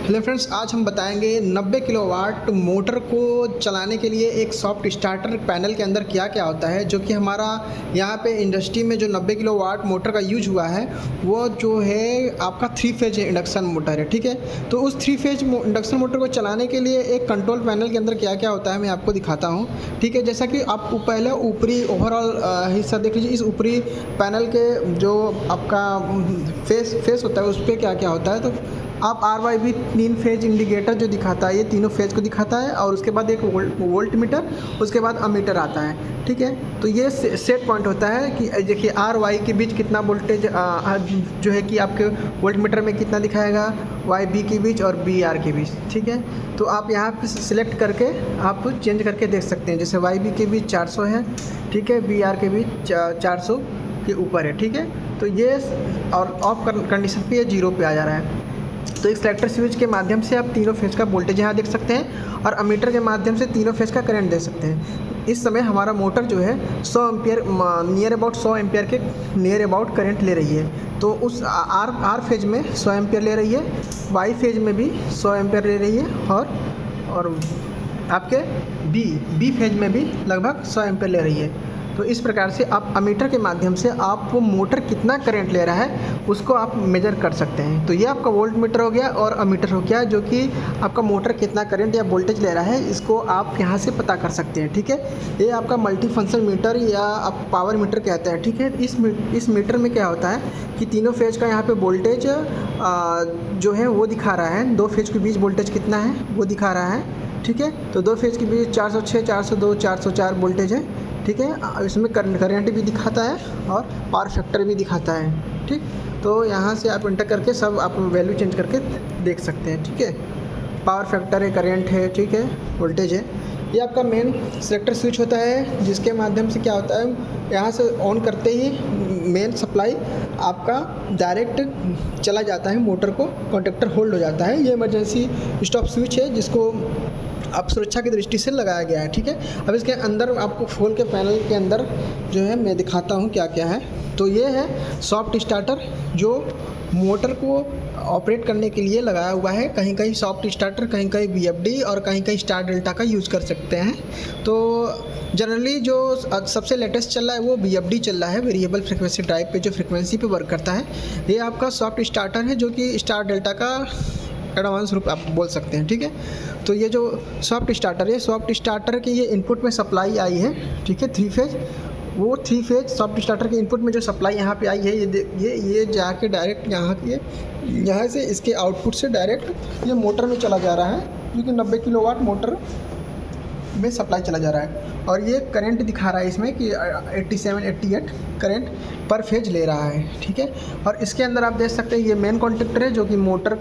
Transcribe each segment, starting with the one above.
Hello friends, आज हम बताएंगे 90 किलोवाट मोटर को चलाने के लिए एक सॉफ्ट स्टार्टर पैनल के अंदर क्या क्या होता है। जो कि हमारा यहाँ पे इंडस्ट्री में जो 90 किलोवाट मोटर का यूज हुआ है वो जो है आपका 3 फेज इंडक्शन मोटर है। ठीक है, तो उस 3 फेज इंडक्शन मोटर को चलाने के लिए एक कंट्रोल पैनल के अंदर क्या क्या होता है मैं आपको दिखाता हूँ। ठीक है, जैसा कि आप पहले ऊपरी ओवरऑल हिस्सा देख लीजिए। इस ऊपरी पैनल के जो आपका फेस होता है उस पर क्या क्या होता है। तो आप RYB 3 फेज इंडिकेटर जो दिखाता है ये तीनों फेज को दिखाता है, और उसके बाद एक वोल्ट मीटर, उसके बाद अमीटर आता है। ठीक है, तो ये सेट पॉइंट होता है कि देखिए RY के बीच कितना वोल्टेज जो है कि आपके वोल्ट मीटर में कितना दिखाएगा, YB के बीच और BR के बीच। ठीक है, तो आप यहाँ पे सिलेक्ट करके आप चेंज करके देख सकते हैं। जैसे YB के बीच 400 है, ठीक है, BR के बीच 400 के ऊपर है। ठीक है, तो ये और ऑफ कंडीशन पे ये 0 पे आ जा रहा है। तो एक सेलेक्टर स्विच के माध्यम से आप तीनों फेज का वोल्टेज यहाँ देख सकते हैं, और अमीटर के माध्यम से तीनों फेज का करंट देख सकते हैं। इस समय हमारा मोटर जो है 100 एम्पियर नियर अबाउट 100 एम्पियर के नियर अबाउट करंट ले रही है। तो उस आर फेज में 100 एम्पियर ले रही है, वाई फेज में भी 100 एम्पियर ले रही है, और आपके बी फेज में भी लगभग 100 एम्पियर ले रही है। तो इस प्रकार से आप अमीटर के माध्यम से आप वो मोटर कितना करंट ले रहा है उसको आप मेजर कर सकते हैं। तो ये आपका वोल्ट मीटर हो गया और अमीटर हो गया, जो कि आपका मोटर कितना करंट या वोल्टेज ले रहा है इसको आप यहाँ से पता कर सकते हैं। ठीक है, ये आपका मल्टी फंक्शन मीटर या आप पावर मीटर कहते हैं। ठीक है, इस मीटर में क्या होता है कि तीनों फेज का यहाँ पे वोल्टेज जो है वो दिखा रहा है। 2 फेज के बीच वोल्टेज कितना है वो दिखा रहा है। ठीक है, तो 2 फेज के बीच 406, 402, 404 वोल्टेज है। ठीक है, इसमें करंट भी दिखाता है और पावर फैक्टर भी दिखाता है। ठीक, तो यहाँ से आप इंटर करके सब आप वैल्यू चेंज करके देख सकते हैं। ठीक है, पावर फैक्टर है, करंट है, ठीक है, वोल्टेज है। ये आपका मेन सेलेक्टर स्विच होता है, जिसके माध्यम से क्या होता है यहाँ से ऑन करते ही मेन सप्लाई आपका डायरेक्ट चला जाता है, मोटर को कॉन्टैक्टर होल्ड हो जाता है। ये इमरजेंसी स्टॉप स्विच है जिसको अब सुरक्षा की दृष्टि से लगाया गया है। ठीक है, अब इसके अंदर आपको खोल के पैनल के अंदर जो है मैं दिखाता हूँ क्या क्या है। तो ये है सॉफ्ट स्टार्टर जो मोटर को ऑपरेट करने के लिए लगाया हुआ है। कहीं कहीं सॉफ्ट स्टार्टर, कहीं कहीं VFD और कहीं कहीं स्टार डेल्टा का यूज़ कर सकते हैं। तो जनरली जो सबसे लेटेस्ट चल रहा है वो VFD चल रहा है, वेरिएबल फ्रिक्वेंसी ड्राइव पे जो फ्रिक्वेंसी पे वर्क करता है। ये आपका सॉफ्ट स्टार्टर है जो कि स्टार डेल्टा का एडवांस रूप आप बोल सकते हैं। ठीक है, तो ये जो सॉफ्ट स्टार्टर है, सॉफ्ट स्टार्टर के ये इनपुट में सप्लाई आई है। ठीक है, 3 फेज, वो 3 फेज सॉफ्ट स्टार्टर के इनपुट में जो सप्लाई यहाँ पे आई है ये जाके डायरेक्ट यहाँ से इसके आउटपुट से डायरेक्ट ये मोटर में चला जा रहा है, जो कि 90 किलोवाट मोटर में सप्लाई चला जा रहा है। और ये करंट दिखा रहा है इसमें कि 87-88 करंट पर फेज ले रहा है। ठीक है, और इसके अंदर आप देख सकते हैं ये मेन कॉन्टैक्टर है जो कि मोटर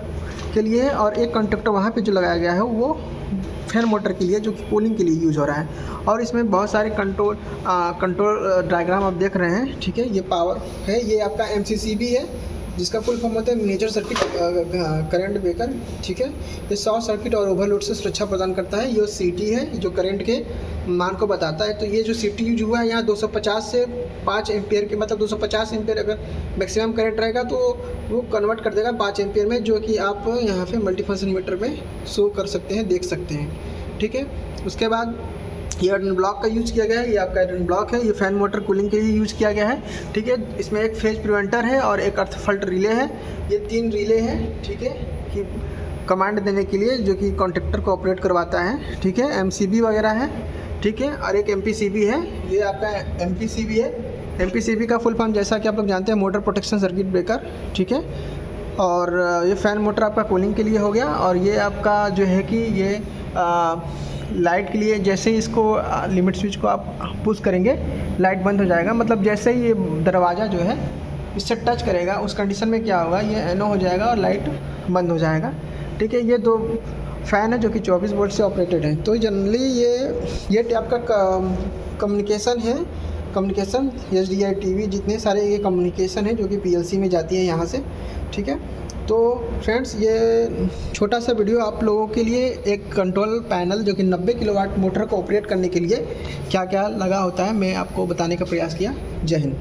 के लिए है, और एक कॉन्टैक्टर वहाँ पे जो लगाया गया है वो फैन मोटर के लिए, जो कि कूलिंग के लिए यूज़ हो रहा है। और इसमें बहुत सारे कंट्रोल डायग्राम आप देख रहे हैं। ठीक है, ये पावर है, ये आपका MCCB है जिसका फुल फॉर्म होता है मेजर सर्किट करंट ब्रेकर। ठीक है, ये शॉर्ट सर्किट और ओवरलोड से सुरक्षा प्रदान करता है। ये CT है जो करंट के मान को बताता है। तो ये जो CT यूज हुआ है यहाँ 250 से 5 एम्पियर के, मतलब 250 एम्पियर अगर मैक्सिमम करंट रहेगा तो वो कन्वर्ट कर देगा 5 एम्पियर में, जो कि आप यहाँ पे मल्टीफंक्शन मीटर में शो कर सकते हैं, देख सकते हैं। ठीक है, उसके बाद ये आयरन ब्लॉक का यूज़ किया गया है। ये आपका आयरन ब्लॉक है, ये फैन मोटर कूलिंग के लिए यूज़ किया गया है। ठीक है, इसमें एक फेज प्रिवेंटर है और एक अर्थ फॉल्ट रिले है। ये 3 रिले हैं। ठीक है, कि कमांड देने के लिए जो कि कॉन्टैक्टर को ऑपरेट करवाता है। ठीक है, MCB वगैरह है। ठीक है, और एक MPCB है, ये आपका MPCB है। MPCB का फुल फॉर्म जैसा कि आप लोग जानते हैं मोटर प्रोटेक्शन सर्किट ब्रेकर। ठीक है, और ये फ़ैन मोटर आपका कूलिंग के लिए हो गया। और ये आपका जो है कि ये लाइट के लिए, जैसे ही इसको लिमिट स्विच को आप पुश करेंगे लाइट बंद हो जाएगा। मतलब जैसे ही ये दरवाज़ा जो है इससे टच करेगा उस कंडीशन में क्या होगा, ये NO हो जाएगा और लाइट बंद हो जाएगा। ठीक है, ये 2 फ़ैन है जो कि 24 वोल्ट से ऑपरेटेड है। तो जनरली ये आपका कम्युनिकेशन है, कम्युनिकेशन SDI TV जितने सारे ये कम्युनिकेशन है जो कि PLC में जाती है यहाँ से। ठीक है, तो फ्रेंड्स ये छोटा सा वीडियो आप लोगों के लिए एक कंट्रोल पैनल जो कि 90 किलोवाट मोटर को ऑपरेट करने के लिए क्या क्या लगा होता है मैं आपको बताने का प्रयास किया। जय हिंद।